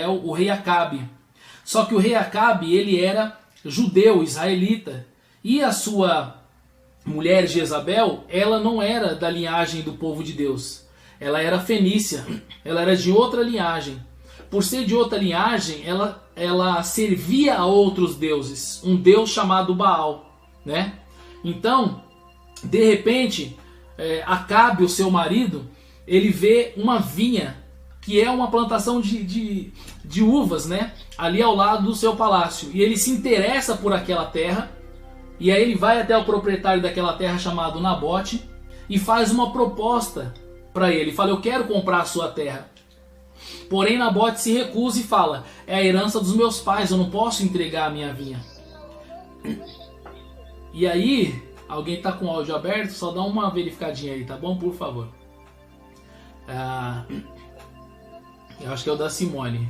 o rei Acabe. Só que o rei Acabe, ele era judeu, israelita, e a sua mulher Jezabel, ela não era da linhagem do povo de Deus. Ela era fenícia, ela era de outra linhagem. Por ser de outra linhagem, ela servia a outros deuses, um deus chamado Baal, né? Então, de repente, Acabe, o seu marido, ele vê uma vinha, que é uma plantação de uvas, né? Ali ao lado do seu palácio. E ele se interessa por aquela terra. E aí ele vai até o proprietário daquela terra chamado Nabote e faz uma proposta para ele. Fala, eu quero comprar a sua terra. Porém Nabote se recusa e fala, é a herança dos meus pais, eu não posso entregar a minha vinha. E aí, alguém está com o áudio aberto? Só dá uma verificadinha aí, tá bom? Por favor. Eu acho que é o da Simone.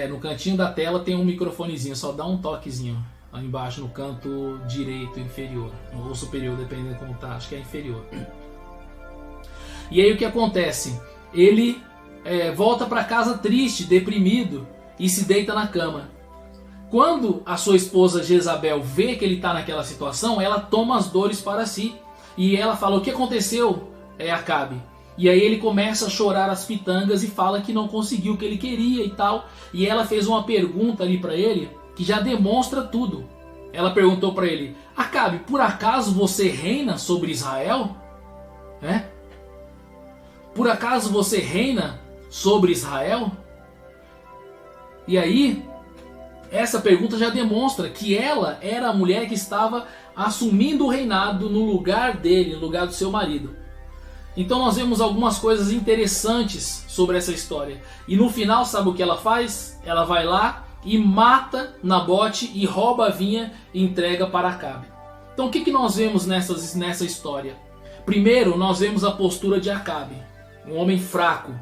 No cantinho da tela tem um microfonezinho, só dá um toquezinho aí embaixo no canto direito inferior, ou superior, dependendo de como tá, acho que é inferior. E aí o que acontece? Ele volta para casa triste, deprimido e se deita na cama. Quando a sua esposa Jezabel vê que ele está naquela situação, ela toma as dores para si e ela fala, o que aconteceu, Acabe? E aí ele começa a chorar as pitangas e fala que não conseguiu o que ele queria e tal. E ela fez uma pergunta ali para ele que já demonstra tudo. Ela perguntou para ele, Acabe, por acaso você reina sobre Israel? Por acaso você reina sobre Israel? E aí, essa pergunta já demonstra que ela era a mulher que estava assumindo o reinado no lugar dele, no lugar do seu marido. Então nós vemos algumas coisas interessantes sobre essa história. E no final, sabe o que ela faz? Ela vai lá e mata Nabote e rouba a vinha e entrega para Acabe. Então o que nós vemos nessa história? Primeiro, nós vemos a postura de Acabe. Um homem fraco.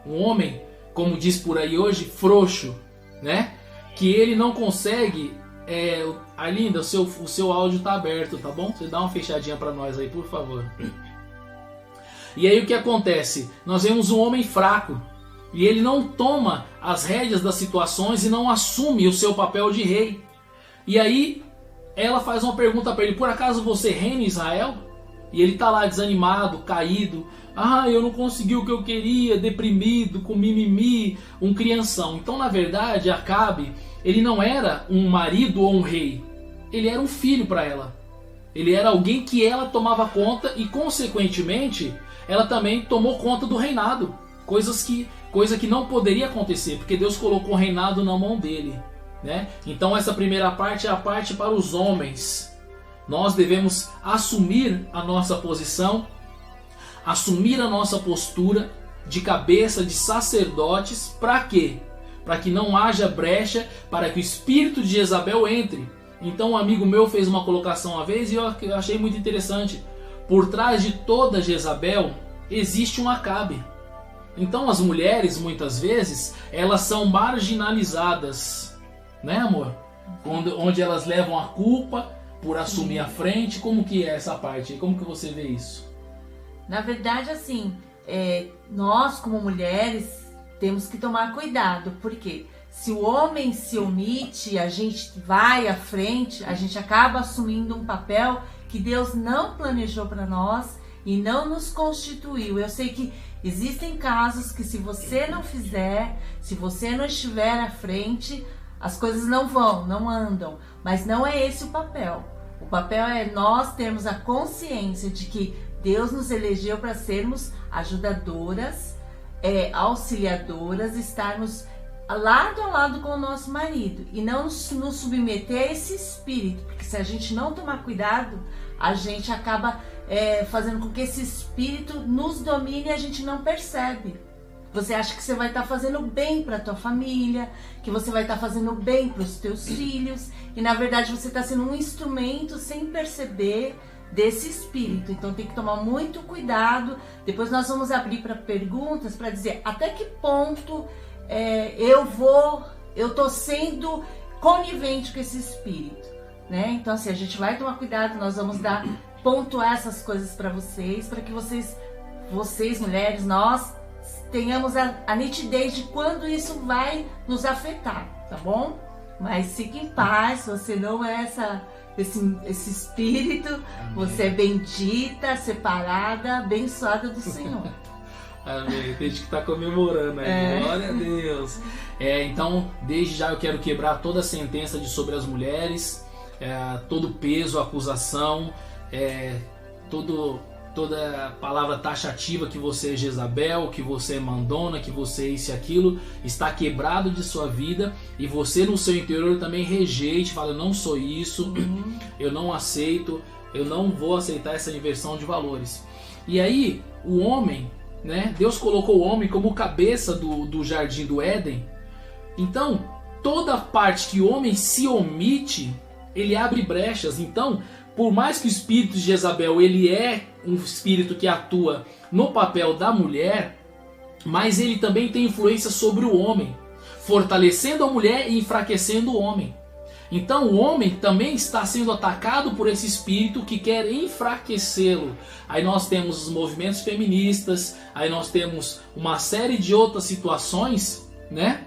Um homem, como diz por aí hoje, frouxo. Né? Que ele não consegue... Arlinda, o seu áudio está aberto, tá bom? Você dá uma fechadinha para nós aí, por favor. E aí o que acontece? Nós vemos um homem fraco e ele não toma as rédeas das situações e não assume o seu papel de rei. E aí ela faz uma pergunta para ele, por acaso você reina em Israel? E ele está lá desanimado, caído, eu não consegui o que eu queria, deprimido, com mimimi, um crianção. Então na verdade Acabe, ele não era um marido ou um rei, ele era um filho para ela. Ele era alguém que ela tomava conta e consequentemente ela também tomou conta do reinado. Coisa que não poderia acontecer, porque Deus colocou o reinado na mão dele. Né? Então essa primeira parte é a parte para os homens. Nós devemos assumir a nossa posição, assumir a nossa postura de cabeça de sacerdotes. Para quê? Para que não haja brecha, para que o espírito de Jezabel entre. Então um amigo meu fez uma colocação uma vez e eu achei muito interessante. Por trás de toda Jezabel existe um Acabe. Então as mulheres muitas vezes elas são marginalizadas, né, amor? Onde elas levam a culpa por assumir a frente. Como que é essa parte? Como que você vê isso? Na verdade, assim, nós como mulheres temos que tomar cuidado, porque se o homem se omite, a gente vai à frente, a gente acaba assumindo um papel que Deus não planejou para nós e não nos constituiu. Eu sei que existem casos que se você não fizer, se você não estiver à frente, as coisas não andam. Mas não é esse o papel. O papel é nós termos a consciência de que Deus nos elegeu para sermos ajudadoras, auxiliadoras, estarmos lado a lado com o nosso marido e não nos submeter a esse espírito, porque se a gente não tomar cuidado, a gente acaba fazendo com que esse espírito nos domine e a gente não percebe. Você acha que você vai estar fazendo bem para a tua família, que você vai estar fazendo bem para os teus filhos, e na verdade você está sendo um instrumento sem perceber desse espírito. Então tem que tomar muito cuidado. Depois nós vamos abrir para perguntas para dizer até que ponto eu estou sendo conivente com esse espírito, né? Então assim, a gente vai tomar cuidado, nós vamos pontuar essas coisas para vocês, que vocês mulheres, nós tenhamos a nitidez de quando isso vai nos afetar, tá bom? Mas fique em paz, você não é esse espírito, Amém. Você é bendita, separada, abençoada do Senhor. Amém. Tem gente que está comemorando aí. Glória a Deus. Então, desde já eu quero quebrar toda a sentença sobre as mulheres, todo o peso, a acusação, toda palavra taxativa que você é Jezabel, que você é mandona, que você é isso e aquilo, está quebrado de sua vida, e você no seu interior também rejeite, fala, eu não sou isso, eu não aceito, eu não vou aceitar essa inversão de valores. E aí, o homem, né, Deus colocou o homem como cabeça do jardim do Éden. Então, toda parte que o homem se omite, ele abre brechas. Então, por mais que o espírito de Jezabel ele é um espírito que atua no papel da mulher, mas ele também tem influência sobre o homem, fortalecendo a mulher e enfraquecendo o homem. Então o homem também está sendo atacado por esse espírito que quer enfraquecê-lo. Aí nós temos os movimentos feministas, aí nós temos uma série de outras situações, né,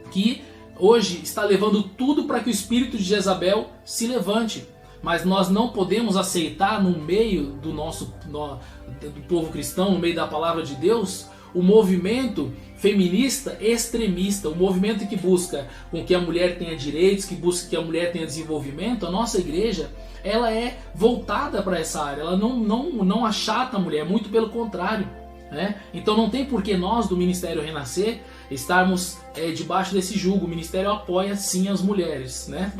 que hoje está levando tudo para que o espírito de Jezabel se levante. Mas nós não podemos aceitar no meio do povo cristão, no meio da palavra de Deus, o movimento feminista extremista, o movimento que busca com que a mulher tenha direitos, que busca que a mulher tenha desenvolvimento. A nossa igreja, ela é voltada para essa área, ela não achata a mulher, muito pelo contrário, né? Então não tem por que nós do Ministério Renascer estarmos debaixo desse jugo. O Ministério apoia sim as mulheres, né?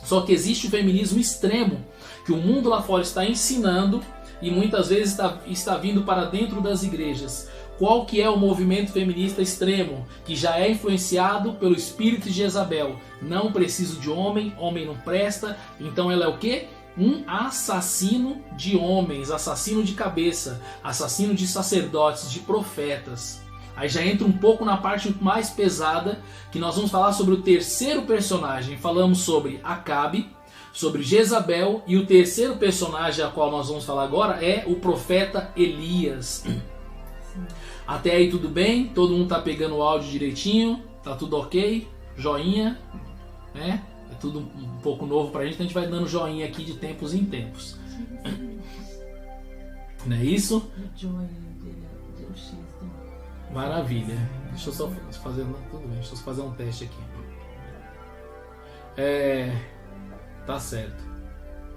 Só que existe o feminismo extremo, que o mundo lá fora está ensinando e muitas vezes está vindo para dentro das igrejas. Qual que é o movimento feminista extremo? Que já é influenciado pelo espírito de Jezabel. Não preciso de homem, homem não presta. Então ela é o quê? Um assassino de homens, assassino de cabeça, assassino de sacerdotes, de profetas. Aí já entra um pouco na parte mais pesada, que nós vamos falar sobre o terceiro personagem. Falamos sobre Acabe, sobre Jezabel, e o terceiro personagem a qual nós vamos falar agora é o profeta Elias. Até aí tudo bem? Todo mundo tá pegando o áudio direitinho? Tá tudo ok? Joinha? Né? É tudo um pouco novo pra gente, então a gente vai dando joinha aqui de tempos em tempos. Não é isso? Maravilha. Deixa eu só fazer, tudo bem, deixa eu fazer um teste aqui. Tá certo.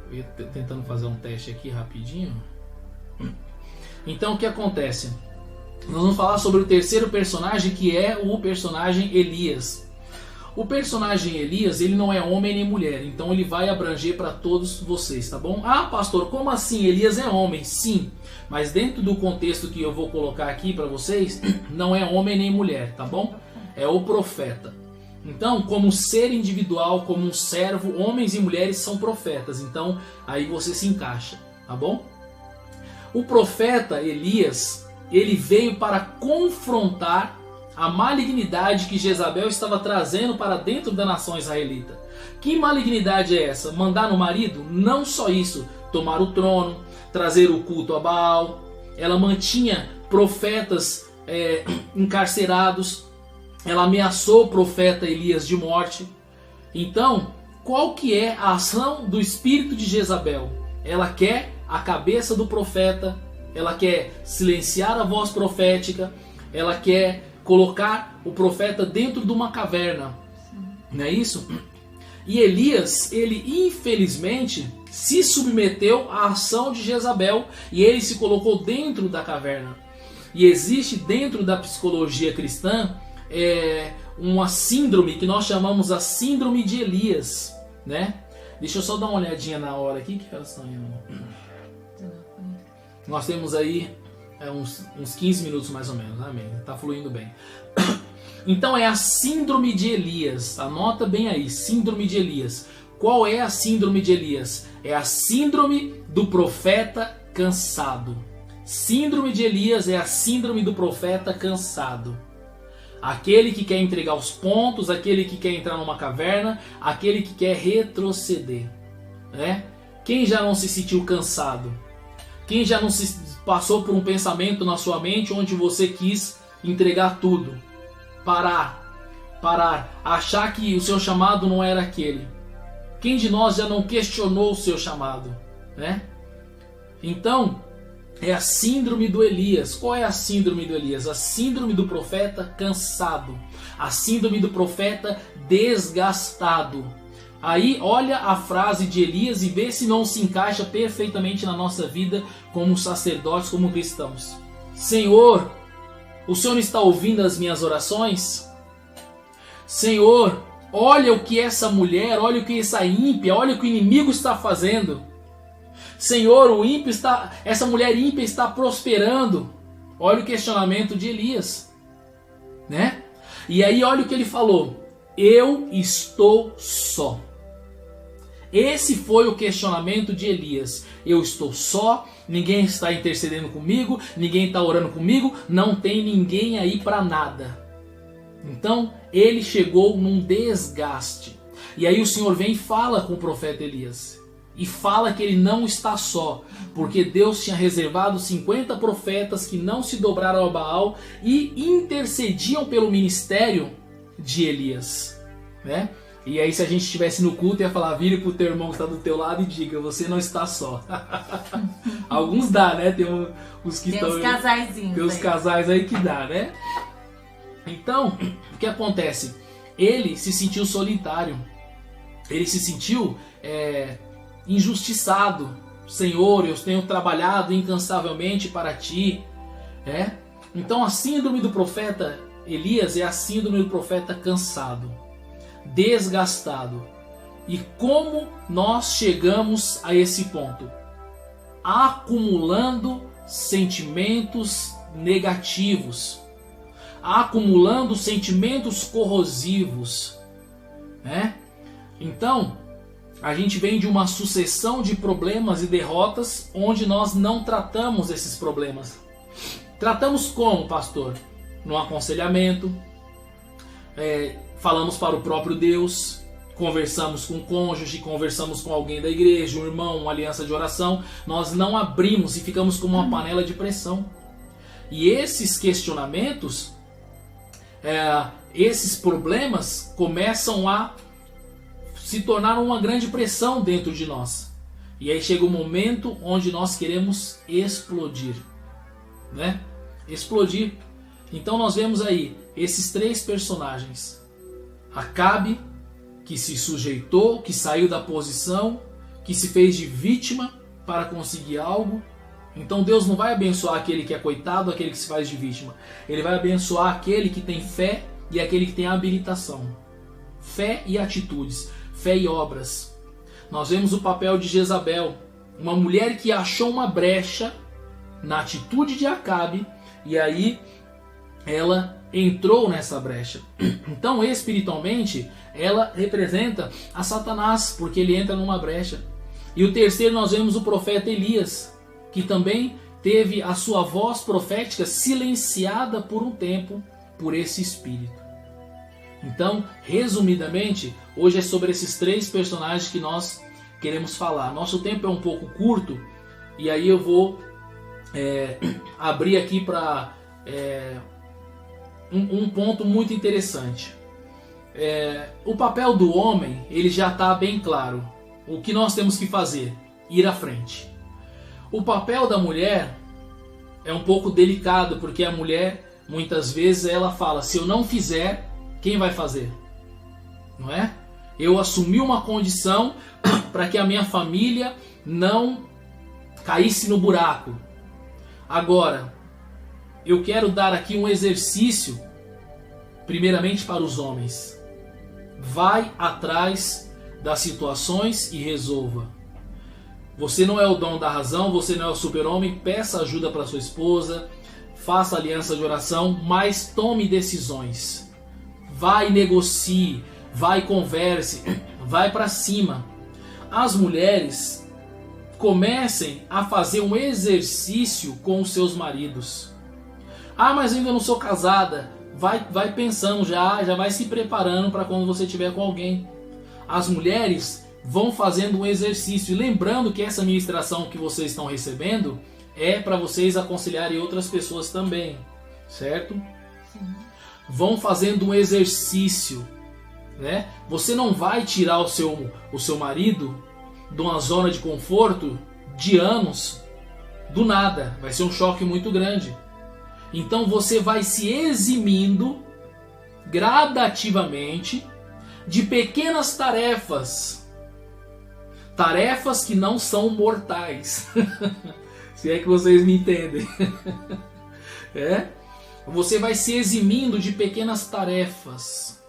Eu ia tentando fazer um teste aqui rapidinho. Então o que acontece? Nós vamos falar sobre o terceiro personagem, que é o personagem Elias. O personagem Elias, ele não é homem nem mulher, então ele vai abranger para todos vocês, tá bom? Ah, pastor, como assim? Elias é homem? Sim, mas dentro do contexto que eu vou colocar aqui para vocês, não é homem nem mulher, tá bom? É o profeta. Então, como ser individual, como um servo, homens e mulheres são profetas, então aí você se encaixa, tá bom? O profeta Elias, ele veio para confrontar a malignidade que Jezabel estava trazendo para dentro da nação israelita. Que malignidade é essa? Mandar no marido? Não só isso, tomar o trono, trazer o culto a Baal. Ela mantinha profetas encarcerados. Ela ameaçou o profeta Elias de morte. Então, qual que é a ação do espírito de Jezabel? Ela quer a cabeça do profeta, ela quer silenciar a voz profética, ela quer colocar o profeta dentro de uma caverna. Não é isso? E Elias, ele infelizmente se submeteu à ação de Jezabel e ele se colocou dentro da caverna. E existe dentro da psicologia cristã uma síndrome que nós chamamos a síndrome de Elias, né? Deixa eu só dar uma olhadinha na hora aqui, que elas estão aí. Nós temos aí uns 15 minutos mais ou menos, amém? Tá fluindo bem. Então é a síndrome de Elias. Anota bem aí, síndrome de Elias. Qual é a síndrome de Elias? É a síndrome do profeta cansado. Síndrome de Elias é a síndrome do profeta cansado. Aquele que quer entregar os pontos, aquele que quer entrar numa caverna, aquele que quer retroceder, né? Quem já não se sentiu cansado? Quem já não se passou por um pensamento na sua mente onde você quis entregar tudo, parar, achar que o seu chamado não era aquele. Quem de nós já não questionou o seu chamado, né? Então, é a síndrome do Elias. Qual é a síndrome do Elias? A síndrome do profeta cansado, a síndrome do profeta desgastado. Aí olha a frase de Elias e vê se não se encaixa perfeitamente na nossa vida como sacerdotes, como cristãos. Senhor, o Senhor está ouvindo as minhas orações? Senhor, olha o que essa mulher, olha o que essa ímpia, olha o que o inimigo está fazendo. Senhor, essa mulher ímpia está prosperando. Olha o questionamento de Elias, né? E aí olha o que ele falou: eu estou só. Esse foi o questionamento de Elias. Eu estou só, ninguém está intercedendo comigo, ninguém está orando comigo, não tem ninguém aí para nada. Então ele chegou num desgaste. E aí o Senhor vem e fala com o profeta Elias. E fala que ele não está só, porque Deus tinha reservado 50 profetas que não se dobraram a Baal e intercediam pelo ministério de Elias, né? E aí se a gente estivesse no culto ia falar: vire pro teu irmão que está do teu lado e diga, você não está só. Alguns dá, né? Tem os que estão... Tem os casais aí que dá, né? Então, o que acontece? Ele se sentiu solitário. Ele se sentiu injustiçado. Senhor, eu tenho trabalhado incansavelmente para ti. Então a síndrome do profeta Elias é a síndrome do profeta cansado, desgastado. E como nós chegamos a esse ponto? Acumulando sentimentos negativos, acumulando sentimentos corrosivos, né? Então, a gente vem de uma sucessão de problemas e derrotas onde nós não tratamos esses problemas. Tratamos como, pastor? No aconselhamento, falamos para o próprio Deus, conversamos com o cônjuge, conversamos com alguém da igreja, um irmão, uma aliança de oração. Nós não abrimos e ficamos como uma panela de pressão. E esses questionamentos, esses problemas começam a se tornar uma grande pressão dentro de nós. E aí chega o momento onde nós queremos explodir, né? Explodir. Então nós vemos aí esses três personagens: Acabe, que se sujeitou, que saiu da posição, que se fez de vítima para conseguir algo. Então Deus não vai abençoar aquele que é coitado, aquele que se faz de vítima. Ele vai abençoar aquele que tem fé e aquele que tem habilitação. Fé e atitudes, fé e obras. Nós vemos o papel de Jezabel, uma mulher que achou uma brecha na atitude de Acabe, e aí ela entrou nessa brecha. Então, espiritualmente, ela representa a Satanás, porque ele entra numa brecha. E o terceiro, nós vemos o profeta Elias, que também teve a sua voz profética silenciada por um tempo por esse espírito. Então, resumidamente, hoje é sobre esses três personagens que nós queremos falar. Nosso tempo é um pouco curto, e aí eu vou abrir aqui para um ponto muito interessante. O papel do homem, ele já está bem claro. O que nós temos que fazer? Ir à frente. O papel da mulher é um pouco delicado, porque a mulher, muitas vezes, ela fala: se eu não fizer, quem vai fazer? Não é? Eu assumi uma condição para que a minha família não caísse no buraco. Agora, eu quero dar aqui um exercício, primeiramente para os homens. Vai atrás das situações e resolva. Você não é o dono da razão, você não é o super-homem, peça ajuda para sua esposa, faça aliança de oração, mas tome decisões. Vai e negocie, vai e converse, vai para cima. As mulheres comecem a fazer um exercício com os seus maridos. Ah, mas ainda não sou casada. Vai pensando já vai se preparando para quando você estiver com alguém. As mulheres vão fazendo um exercício. E lembrando que essa ministração que vocês estão recebendo é para vocês aconselharem outras pessoas também, certo? Vão fazendo um exercício, né? Você não vai tirar o seu marido de uma zona de conforto de anos do nada. Vai ser um choque muito grande. Então você vai se eximindo gradativamente de pequenas tarefas. Tarefas que não são mortais. Se é que vocês me entendem. Você vai se eximindo de pequenas tarefas.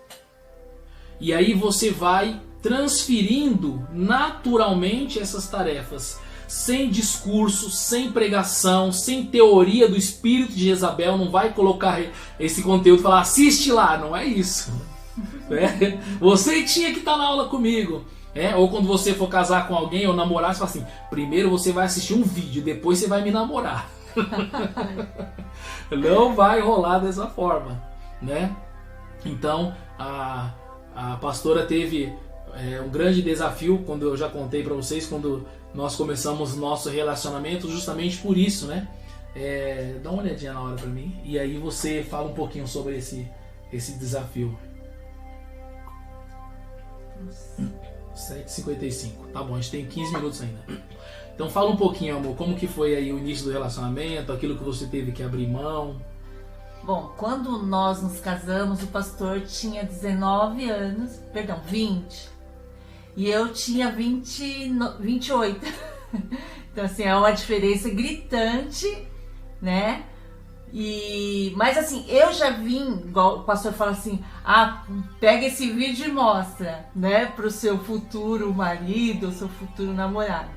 E aí você vai transferindo naturalmente essas tarefas. Sem discurso, sem pregação, sem teoria do espírito de Jezabel. Não vai colocar esse conteúdo e falar, assiste lá. Não é isso. Você tinha que estar na aula comigo. Ou quando você for casar com alguém ou namorar, você fala assim, primeiro você vai assistir um vídeo, depois você vai me namorar. Não vai rolar dessa forma, né? Então a pastora teve um grande desafio, quando eu já contei para vocês, quando nós começamos nosso relacionamento, justamente por isso, né? Dá uma olhadinha na hora para mim e aí você fala um pouquinho sobre esse desafio. 7h55, tá bom, a gente tem 15 minutos ainda. Então fala um pouquinho, amor, como que foi aí o início do relacionamento, aquilo que você teve que abrir mão. Bom, quando nós nos casamos, o pastor tinha 19 anos, perdão, 20. E eu tinha 28. Então assim, é uma diferença gritante, né? Mas assim, eu já vim, igual o pastor fala assim, pega esse vídeo e mostra, né, pro seu futuro marido, seu futuro namorado.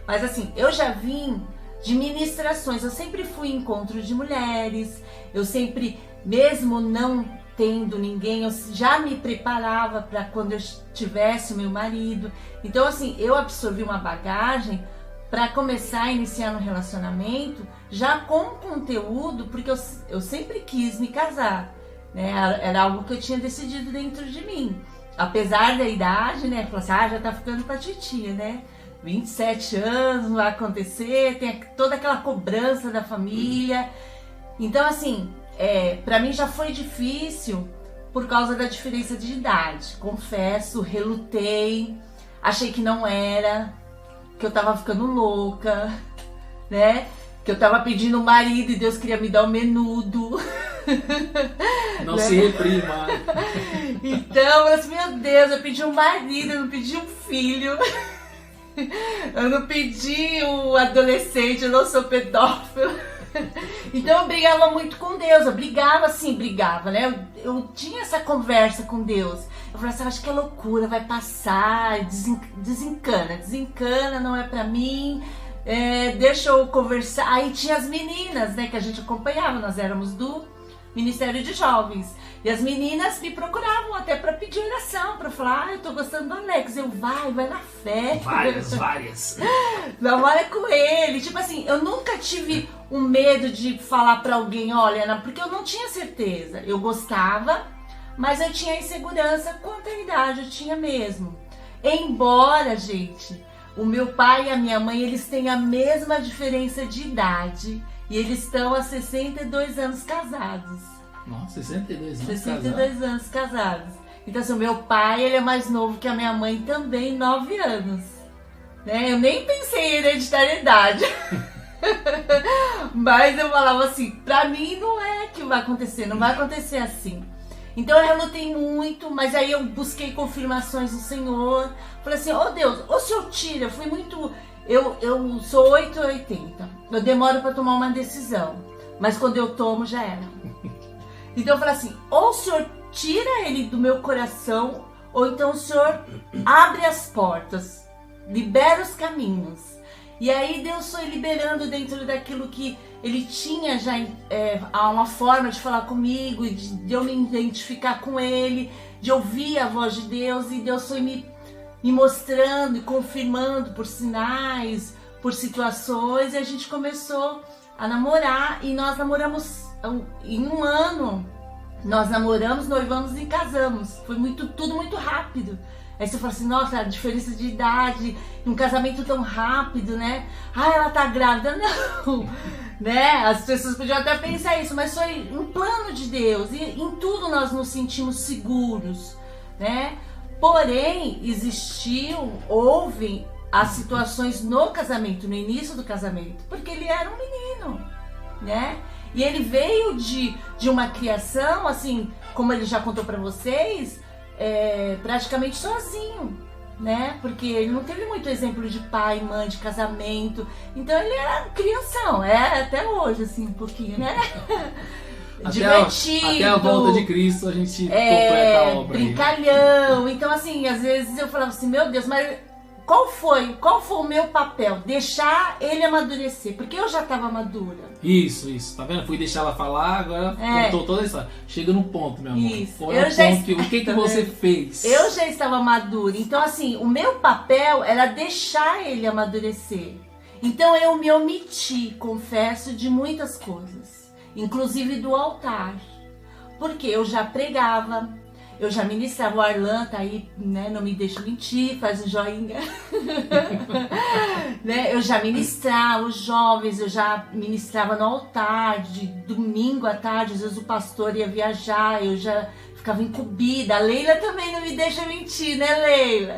Mas assim, eu já vim de ministrações, eu sempre fui em encontro de mulheres, eu sempre, mesmo não tendo ninguém, eu já me preparava para quando eu tivesse o meu marido. Então assim, eu absorvi uma bagagem para começar a iniciar um relacionamento já com conteúdo, porque eu sempre quis me casar, né? Era algo que eu tinha decidido dentro de mim. Apesar da idade, né? Falei assim, já tá ficando pra titia, né? 27 anos, não vai acontecer, tem toda aquela cobrança da família. Então assim, pra mim já foi difícil por causa da diferença de idade. Confesso, relutei, achei que não era, que eu tava ficando louca, né? Que eu tava pedindo um marido e Deus queria me dar um menudo. Não se reprima. Então, eu assim, meu Deus, eu pedi um marido, eu não pedi um filho. Eu não pedi um adolescente, eu não sou pedófilo. Então eu brigava muito com Deus, eu brigava, né? Eu tinha essa conversa com Deus. Eu falei assim, acho que é loucura, vai passar, desencana, não é pra mim, deixa eu conversar. Aí tinha as meninas, né, que a gente acompanhava, nós éramos do Ministério de Jovens. E as meninas me procuravam até pra pedir oração, pra falar, eu tô gostando do Alex. Eu, vai na fé. Várias. Namora com ele. Tipo assim, eu nunca tive um medo de falar pra alguém, olha, porque eu não tinha certeza. Eu gostava, mas eu tinha insegurança quanto à idade, eu tinha mesmo. Embora, gente, o meu pai e a minha mãe, eles têm a mesma diferença de idade. E eles estão há 62 anos casados. Nossa, 62 anos 62 anos casados. Então assim, o meu pai, ele é mais novo que a minha mãe também, 9 anos. Né? Eu nem pensei em hereditariedade. Mas eu falava assim, pra mim não é que vai acontecer, não vai acontecer assim. Então eu relutei muito, mas aí eu busquei confirmações do Senhor. Falei assim, Deus, o Senhor tira. Eu fui muito... Eu sou 8 ou 80. Eu demoro pra tomar uma decisão. Mas quando eu tomo, já era. Então eu falei assim, ou o Senhor tira ele do meu coração, ou então o Senhor abre as portas, libera os caminhos. E aí Deus foi liberando dentro daquilo que Ele tinha já uma forma de falar comigo, de eu me identificar com Ele, de ouvir a voz de Deus, e Deus foi me mostrando e confirmando por sinais, por situações, e a gente começou a namorar, e nós namoramos em um ano. Nós namoramos, noivamos e casamos. Foi tudo muito rápido. Aí você fala assim, nossa, a diferença de idade, um casamento tão rápido, né? Ah, ela tá grávida. Não, né? As pessoas podiam até pensar isso, mas foi um plano de Deus. E em tudo nós nos sentimos seguros, né? Porém, houve as situações no casamento, no início do casamento, porque ele era um menino, né? E ele veio de uma criação, assim, como ele já contou pra vocês, praticamente sozinho, né? Porque ele não teve muito exemplo de pai, mãe, de casamento. Então ele era crianção, até hoje, assim, um pouquinho, né? Divertido. Até a volta de Cristo a gente completa a obra. Brincalhão. Então, assim, às vezes eu falava assim, meu Deus, mas qual foi o meu papel? Deixar ele amadurecer, porque eu já estava madura. Isso, tá vendo? Fui deixar ela falar, agora contou toda a história. Chega no ponto, meu amor. Isso. O que você fez? Eu já estava madura, então assim, o meu papel era deixar ele amadurecer. Então eu me omiti, confesso, de muitas coisas, inclusive do altar, porque eu já pregava, eu já ministrava. O Arlan tá aí, né? Não me deixa mentir, faz um joinha. Né? Eu já ministrava os jovens, eu já ministrava no altar, de domingo à tarde. Às vezes o pastor ia viajar, eu já ficava incumbida. A Leila também não me deixa mentir, né, Leila?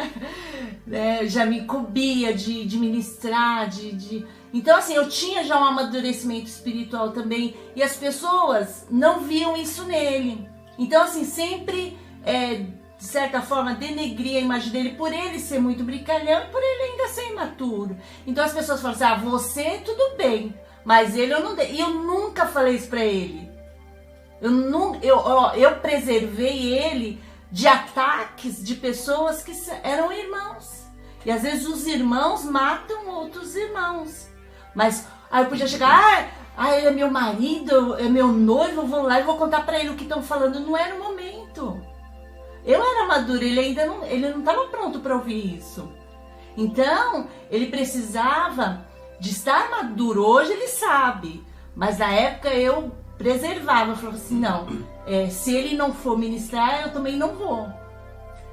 Né? Eu já me incumbia de ministrar, Então, assim, eu tinha já um amadurecimento espiritual também, e as pessoas não viam isso nele. Então, assim, sempre, de certa forma, denegria a imagem dele por ele ser muito brincalhão e por ele ainda ser imaturo. Então as pessoas falam assim, você tudo bem, mas ele eu não dei. E eu nunca falei isso pra ele. Eu preservei ele de ataques de pessoas que eram irmãos. E às vezes os irmãos matam outros irmãos. Mas aí eu podia chegar, ele é meu marido, é meu noivo, eu vou lá e vou contar pra ele o que estão falando. Não era o momento. Eu era madura, ele não estava pronto para ouvir isso. Então, ele precisava de estar maduro. Hoje ele sabe, mas na época eu preservava. Eu falava assim, não, se ele não for ministrar, eu também não vou.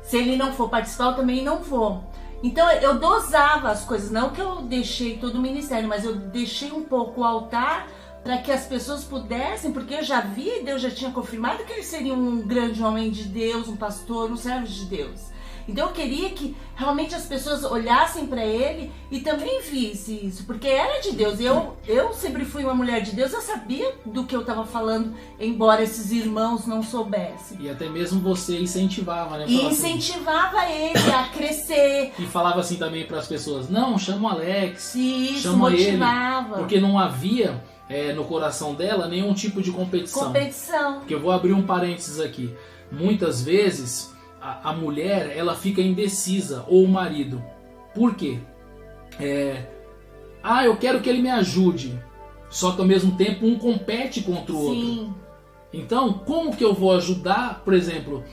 Se ele não for participar, eu também não vou. Então, eu dosava as coisas. Não que eu deixei todo o ministério, mas eu deixei um pouco o altar para que as pessoas pudessem, porque eu já vi, Deus já tinha confirmado que ele seria um grande homem de Deus, um pastor, um servo de Deus. Então eu queria que realmente as pessoas olhassem para ele e também vissem isso, porque era de Deus. Eu sempre fui uma mulher de Deus, eu sabia do que eu estava falando, embora esses irmãos não soubessem. E até mesmo você incentivava, né? E incentivava ele a crescer. E falava assim também para as pessoas, não, chama o Alex, isso, chama motivava. Ele, porque não havia no coração dela nenhum tipo de competição. Porque eu vou abrir um parênteses aqui. Muitas vezes a mulher, ela fica indecisa, ou o marido. Por quê? Eu quero que ele me ajude. Só que ao mesmo tempo um compete contra o outro. Sim. Então, como que eu vou ajudar? Por exemplo,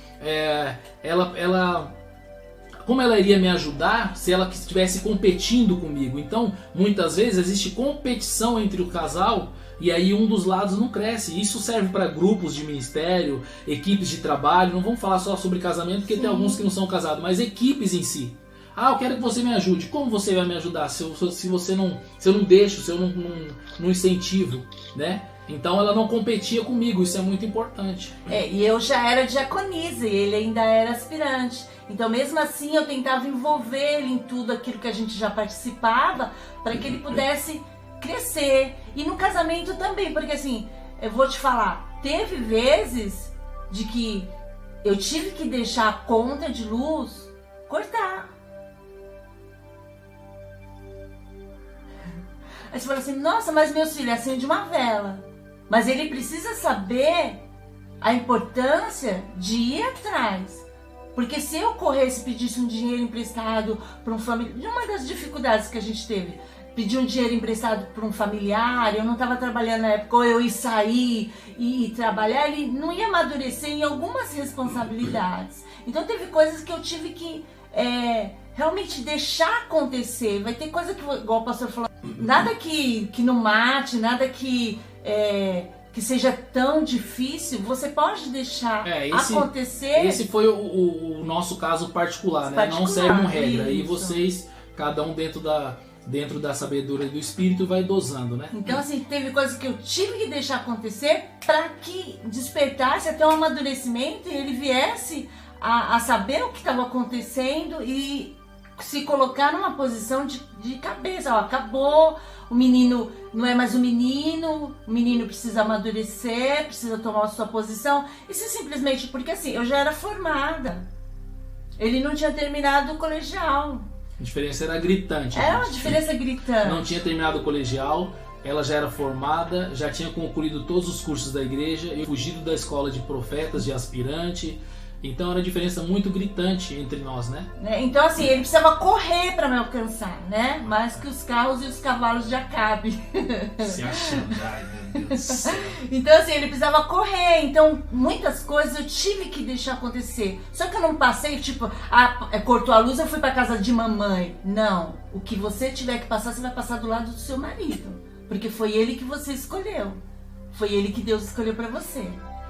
como ela iria me ajudar se ela estivesse competindo comigo? Então, muitas vezes existe competição entre o casal e aí um dos lados não cresce. Isso serve para grupos de ministério, equipes de trabalho. Não vamos falar só sobre casamento, porque tem alguns que não são casados, mas equipes em si. Eu quero que você me ajude. Como você vai me ajudar se eu não deixo, se eu não incentivo, né? Então ela não competia comigo, isso é muito importante. E eu já era diaconisa e ele ainda era aspirante. Então mesmo assim eu tentava envolver ele em tudo aquilo que a gente já participava, para que ele pudesse crescer. E no casamento também, porque assim, eu vou te falar, teve vezes de que eu tive que deixar a conta de luz cortar. Aí você fala assim, nossa, mas meus filhos acendem uma vela. Mas ele precisa saber a importância de ir atrás. Porque se eu corresse e pedisse um dinheiro emprestado para um familiar, uma das dificuldades que a gente teve, pedir um dinheiro emprestado para um familiar, eu não estava trabalhando na época, ou eu ia sair e trabalhar, ele não ia amadurecer em algumas responsabilidades. Então teve coisas que eu tive que realmente deixar acontecer. Vai ter coisa que, igual o pastor falou, nada que não mate, nada que que seja tão difícil, você pode deixar acontecer. Esse foi o nosso caso particular, né? Não serve uma regra. E vocês, cada um dentro da sabedoria do Espírito, vai dosando, né? Então, assim, teve coisas que eu tive que deixar acontecer para que despertasse até um amadurecimento e ele viesse a saber o que estava acontecendo e se colocar numa posição de cabeça. Ó, acabou, o menino não é mais um menino, o menino precisa amadurecer, precisa tomar a sua posição. Isso simplesmente porque, assim, eu já era formada. Ele não tinha terminado o colegial. A diferença era gritante. É uma diferença gritante. Não tinha terminado o colegial, ela já era formada, já tinha concluído todos os cursos da igreja, e fugido da escola de profetas, de aspirante. Então era uma diferença muito gritante entre nós, né? Então, assim, ele precisava correr para me alcançar, né? Mais que os carros e os cavalos de Acabe. Se achando, ai meu Deus do céu. Então, assim, ele precisava correr. Então, muitas coisas eu tive que deixar acontecer. Só que eu não passei, tipo, cortou a luz, eu fui para casa de mamãe. Não. O que você tiver que passar, você vai passar do lado do seu marido. Porque foi ele que você escolheu. Foi ele que Deus escolheu para você.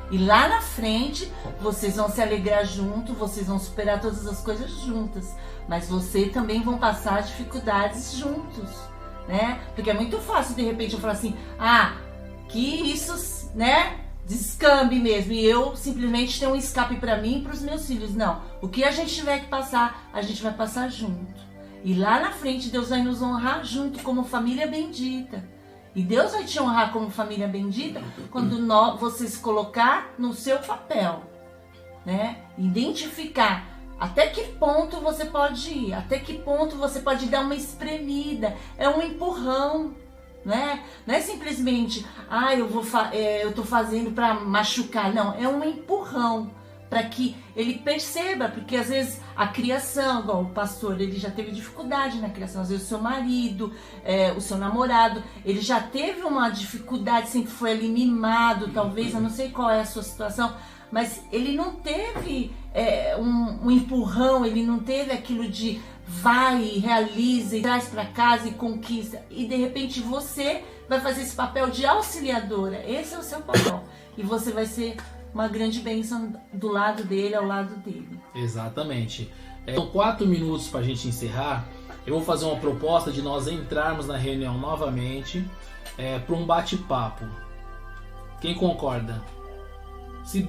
E lá na frente, vocês vão se alegrar junto, vocês vão superar todas as coisas juntas. Mas vocês também vão passar dificuldades juntos, né? Porque é muito fácil, de repente, eu falar assim, que isso, né, descambe mesmo. E eu simplesmente ter um escape para mim e para os meus filhos. Não, o que a gente tiver que passar, a gente vai passar junto. E lá na frente, Deus vai nos honrar junto, como família bendita. E Deus vai te honrar como família bendita quando você se colocar no seu papel, né? Identificar até que ponto você pode ir, até que ponto você pode dar uma espremida, é um empurrão, né? Não é simplesmente, eu tô fazendo para machucar, não, é um empurrão. Para que ele perceba, porque às vezes a criação, igual o pastor, ele já teve dificuldade na criação, às vezes o seu marido, o seu namorado, ele já teve uma dificuldade, sempre foi ali mimado, talvez, eu não sei qual é a sua situação, mas ele não teve um empurrão, ele não teve aquilo de vai, realiza, e traz para casa e conquista, e de repente você vai fazer esse papel de auxiliadora, esse é o seu papel, e você vai ser uma grande bênção do lado dele, ao lado dele. Exatamente. São 4 minutos para a gente encerrar. Eu vou fazer uma proposta de nós entrarmos na reunião novamente para um bate-papo. Quem concorda? Se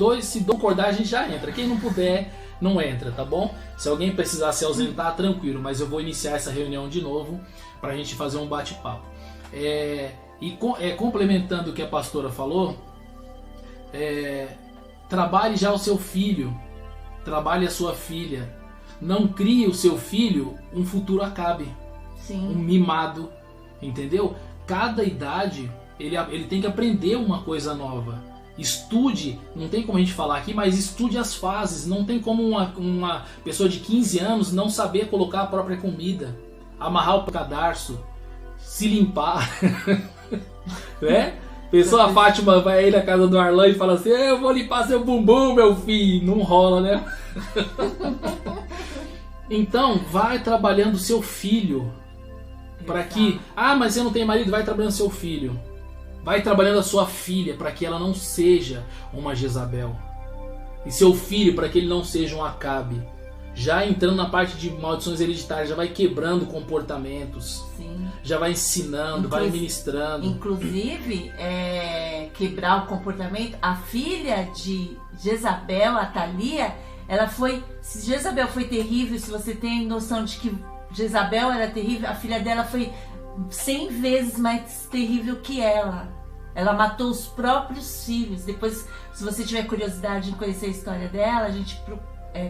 concordar, a gente já entra. Quem não puder, não entra, tá bom? Se alguém precisar se ausentar, tranquilo. Mas eu vou iniciar essa reunião de novo para a gente fazer um bate-papo. Complementando o que a pastora falou, trabalhe já o seu filho, trabalhe a sua filha. Não crie o seu filho um futuro Acabe. Sim. Um mimado, entendeu? Cada idade ele tem que aprender uma coisa nova. Estude, não tem como a gente falar aqui, mas estude as fases. Não tem como uma pessoa de 15 anos não saber colocar a própria comida, amarrar o cadarço, se limpar, né? Pessoa, a Fátima vai aí na casa do Arlan e fala assim, eu vou limpar seu bumbum, meu filho. Não rola, né? Então, vai trabalhando o seu filho. Para que... mas eu não tenho marido, vai trabalhando seu filho. Vai trabalhando a sua filha para que ela não seja uma Jezabel. E seu filho para que ele não seja um Acabe. Já entrando na parte de maldições hereditárias, já vai quebrando comportamentos. Sim. Já vai ensinando, vai ministrando. Inclusive, quebrar o comportamento. A filha de Jezabel, a Thalia, ela foi... Se Jezabel foi terrível, se você tem noção de que Jezabel era terrível, a filha dela foi 100 vezes mais terrível que ela. Ela matou os próprios filhos. Depois, se você tiver curiosidade em conhecer a história dela, a gente...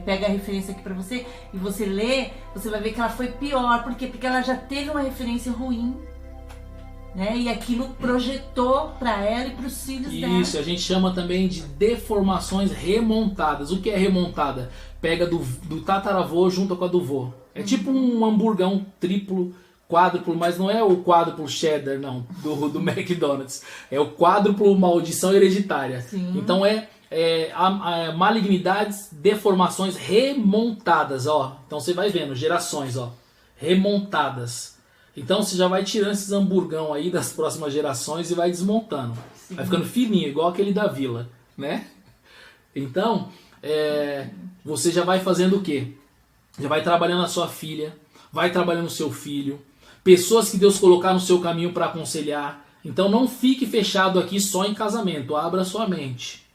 pega a referência aqui pra você e você lê, você vai ver que ela foi pior. Por quê? Porque ela já teve uma referência ruim, né? E aquilo projetou pra ela e pros filhos dela. Isso, a gente chama também de deformações remontadas. O que é remontada? Pega do tataravô junto com a do vô. É tipo um hamburgão triplo, quádruplo, mas não é o quádruplo cheddar, não, do McDonald's. É o quádruplo maldição hereditária. Sim. Então malignidades, deformações remontadas, ó. Então você vai vendo, gerações, ó, remontadas. Então você já vai tirando esses hamburgão aí das próximas gerações e vai desmontando. Sim. Vai ficando fininho, igual aquele da vila, né? Então, você já vai fazendo o quê? Já vai trabalhando a sua filha, vai trabalhando o seu filho, pessoas que Deus colocar no seu caminho para aconselhar. Então não fique fechado aqui só em casamento, abra sua mente,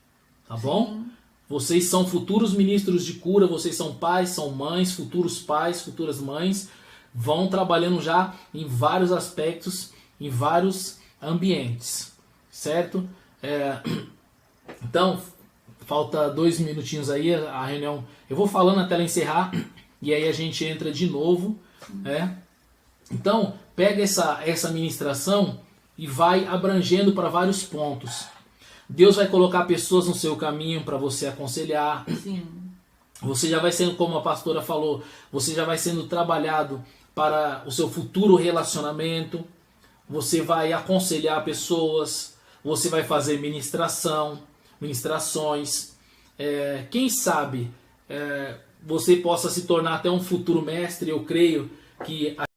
tá bom? Vocês são futuros ministros de cura, vocês são pais, são mães, futuros pais, futuras mães, vão trabalhando já em vários aspectos, em vários ambientes, certo? Então, falta 2 minutinhos aí, a reunião, eu vou falando até ela encerrar, e aí a gente entra de novo, né? Então, pega essa ministração e vai abrangendo para vários pontos. Deus vai colocar pessoas no seu caminho para você aconselhar. Sim. Você já vai sendo, como a pastora falou, você já vai sendo trabalhado para o seu futuro relacionamento. Você vai aconselhar pessoas. Você vai fazer ministrações. Quem sabe você possa se tornar até um futuro mestre. Eu creio que